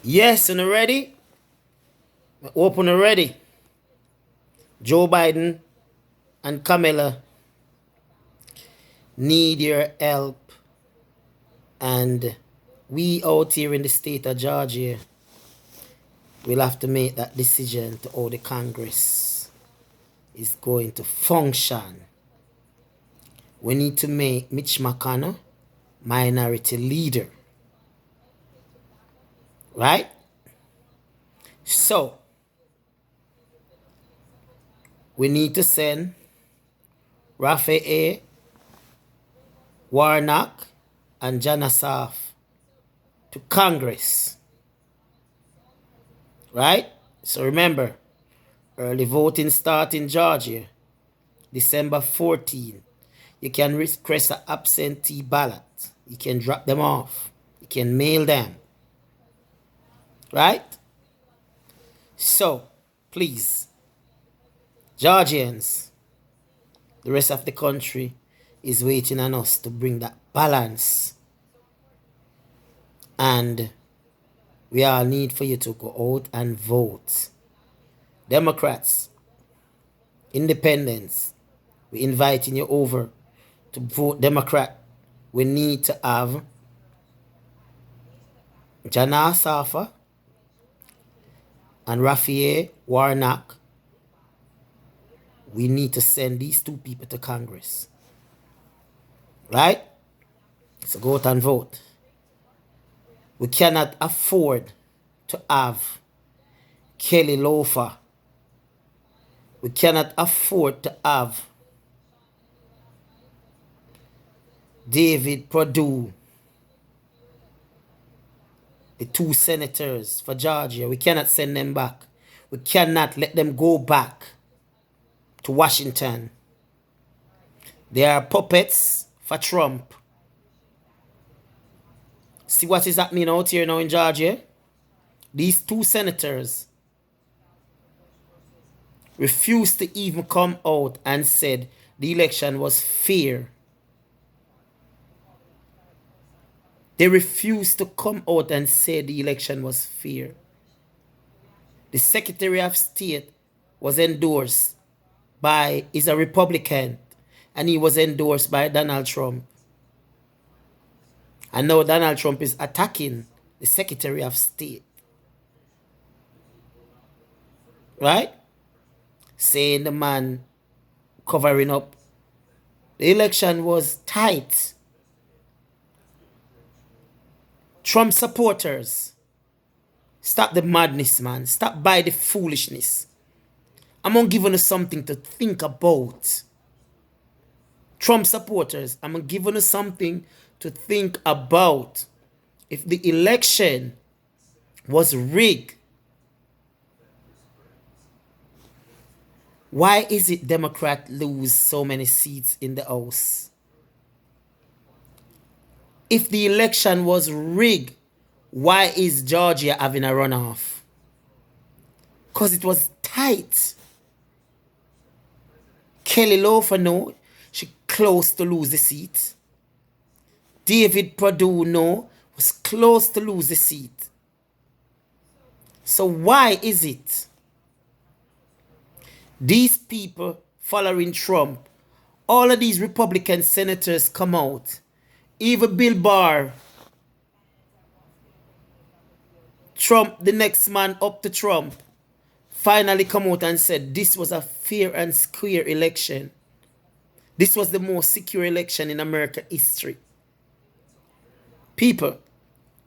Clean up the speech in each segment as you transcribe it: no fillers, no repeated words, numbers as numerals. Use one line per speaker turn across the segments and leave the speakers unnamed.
Yes, and ready? Open already. Joe Biden and Kamala need your help, and we out here in the state of Georgia will have to make that decision to how the Congress is going to function. We need to make Mitch McConnell minority leader, right? So we need to send Raphael Warnock and John Assaf to Congress, right? So remember, early voting start in Georgia, December 14th. You can request an absentee ballot. You can drop them off. You can mail them, right? So, please, Georgians, the rest of the country is waiting on us to bring that balance. And we all need for you to go out and vote. Democrats, independents, we're inviting you over to vote Democrat. We need to have Jana Safa and Raphael Warnock. We need to send these two people to Congress. Right? So go out and vote. We cannot afford to have Kelly Loeffler. We cannot afford to have David Perdue, the two senators for Georgia. We cannot send them back. We cannot let them go back to Washington. They are puppets for Trump. See what is happening out here now in Georgia? These two senators refused to even come out and said the election was fair. They refused to come out and say the election was fair. The Secretary of State was endorsed by, is a Republican, and he was endorsed by Donald Trump. And now Donald Trump is attacking the Secretary of State. Right? Saying the man covering up. The election was tight. Trump supporters, stop the madness, man. Stop by the foolishness. I'm gonna give you something to think about. Trump supporters, I'm giving you something to think about. If the election was rigged, why is it Democrats lose so many seats in the House? If the election was rigged, why is Georgia having a runoff? Because it was tight. Kelly Loeffler, no, she close to lose the seat. David Perdue, no, was close to lose the seat. So why is it these people following Trump, all of these Republican senators come out, even Bill Barr, Trump, the next man up to Trump, finally come out and said this was a fair and square election. This was the most secure election in American history. People,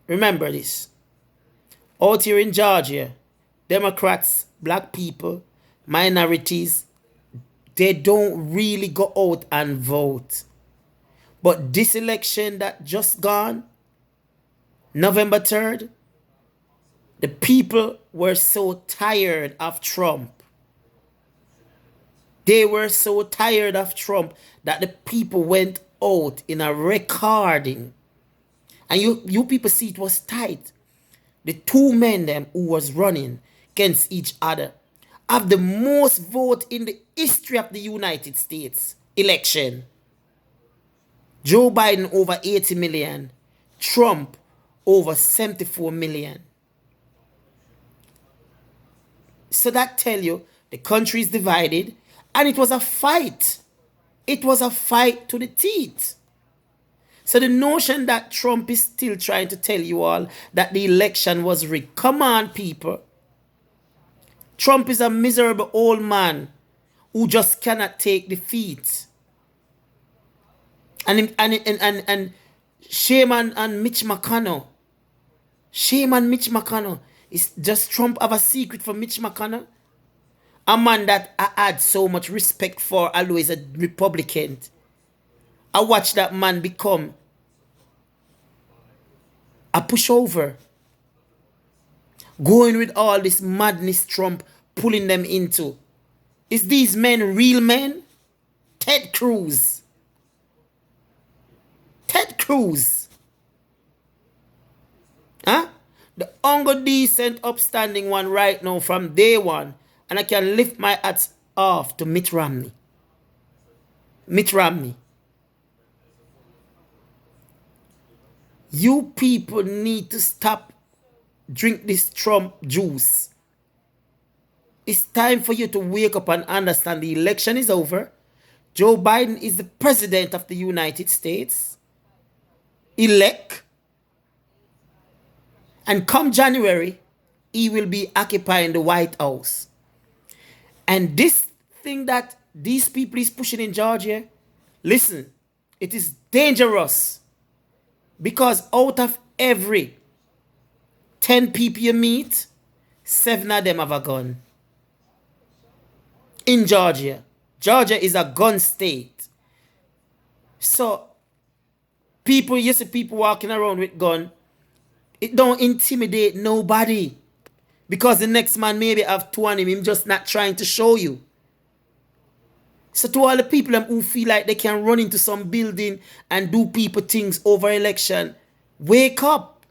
remember this. Out here in Georgia, Democrats, black people, minorities, they don't really go out and vote. But this election that just gone, November 3rd, the people were so tired of Trump. They were so tired of Trump that the people went out in a recording. And you people see it was tight. The two men them who was running against each other have the most vote in the history of the United States election. Joe Biden over 80 million. Trump over 74 million. So that tell you the country is divided, and it was a fight. It was a fight to the teeth. So the notion that Trump is still trying to tell you all that the election was rigged. Come on, people. Trump is a miserable old man who just cannot take defeat. And shame on Mitch McConnell. Shame on Mitch McConnell. Is just Trump have a secret for Mitch McConnell? A man that I had so much respect for, always a Republican. I watched that man become a pushover. Going with all this madness Trump pulling them into. Is these men real men? Ted Cruz. Ted Cruz. Huh? The only decent, upstanding one right now from day one. And I can lift my hats off to Mitt Romney. Mitt Romney. You people need to stop drink this Trump juice. It's time for you to wake up and understand the election is over. Joe Biden is the president of the United States. Elect. And come January, he will be occupying the White House. And this thing that these people is pushing in Georgia, listen, it is dangerous. Because out of every 10 people you meet, 7 of them have a gun. In Georgia. Georgia is a gun state. So, you see people walking around with gun, it don't intimidate nobody. Because the next man maybe have 2 on him just not trying to show you. So to all the people who feel like they can run into some building and do people things over election, wake up.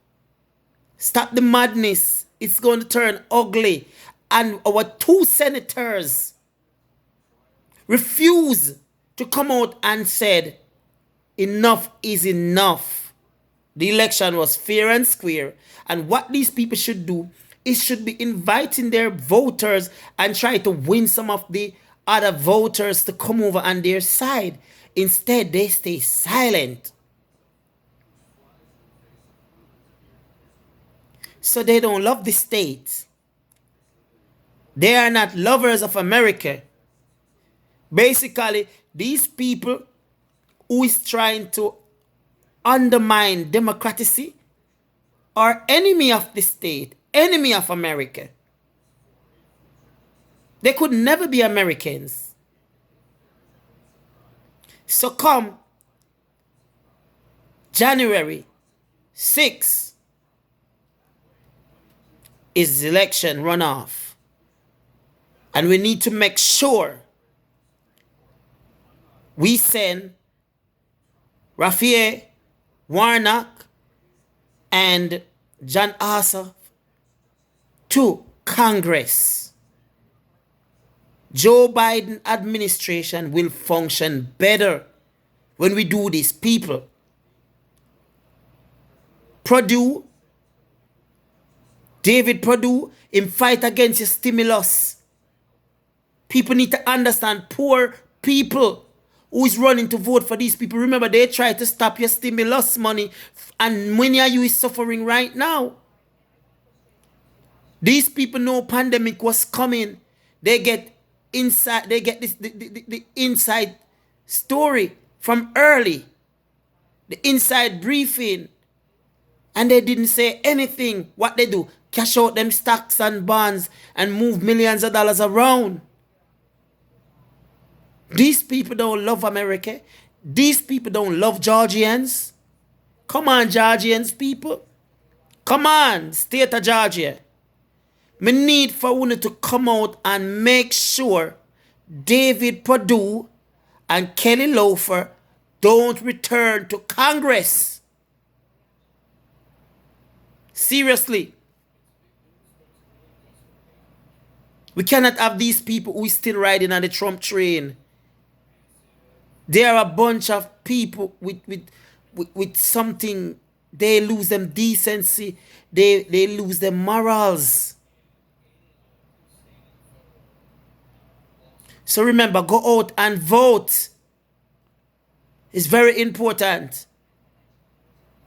Stop the madness. It's going to turn ugly. And our 2 senators refuse to come out and said, enough is enough. The election was fair and square. And what these people should do is should be inviting their voters and try to win some of the other voters to come over on their side. Instead, they stay silent. So they don't love the state. They are not lovers of America. Basically, these people who is trying to undermine democracy are enemy of the state, enemy of America. They could never be Americans. So come January 6th is the election runoff. And we need to make sure we send Raphael Warnock and John Ossoff to Congress. Joe Biden administration will function better when we do this, people. David Perdue, in fight against your stimulus. People need to understand, poor people who is running to vote for these people. Remember, they try to stop your stimulus money, and many of you is suffering right now. These people know pandemic was coming. They get inside. They get the inside story from early, the inside briefing, and they didn't say anything. What they do? Cash out them stocks and bonds and move millions of dollars around. These people don't love America. These people don't love Georgians. Come on, Georgians, people. Come on, state of Georgia. Me need for you to come out and make sure David Perdue and Kelly Loeffler don't return to Congress. Seriously. We cannot have these people who is still riding on the Trump train. They are a bunch of people with something. They lose them decency. They lose their morals. So remember, go out and vote. It's very important.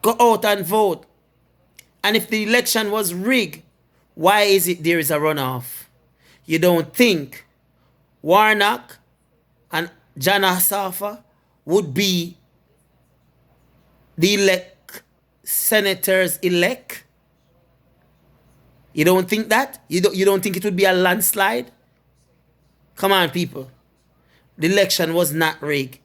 Go out and vote. And if the election was rigged, why is it there is a runoff? You don't think Warnock and John Asafa would be the senators elect? You don't think that? You don't think it would be a landslide? Come on, people. The election was not rigged.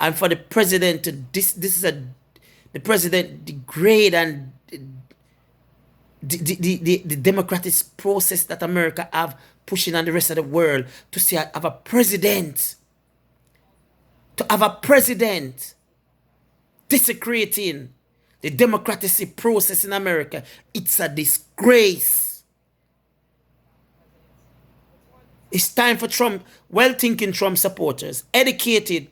And for the president to the president degrade and the democratic process that America have pushing on the rest of the world to see have a president desecrating the democratic process in America. It's a disgrace. It's time for Trump, well-thinking Trump supporters, educated,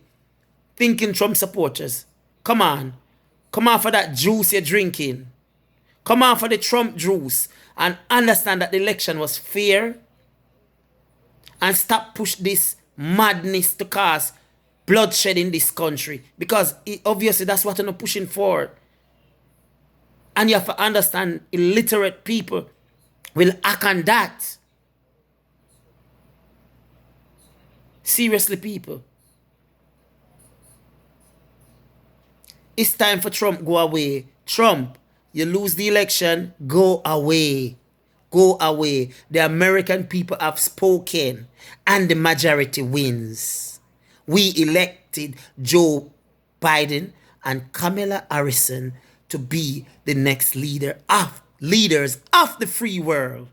thinking Trump supporters. Come on. Come on for that juice you're drinking. Come on for the Trump juice and understand that the election was fair and stop push this madness to cause bloodshed in this country, because obviously that's what I'm pushing for. And you have to understand, illiterate people will act on that. Seriously, people. It's time for Trump go away. Trump, you lose the election, go away. Go away. The American people have spoken and the majority wins. We elected Joe Biden and Kamala Harris to be the next leaders of the free world.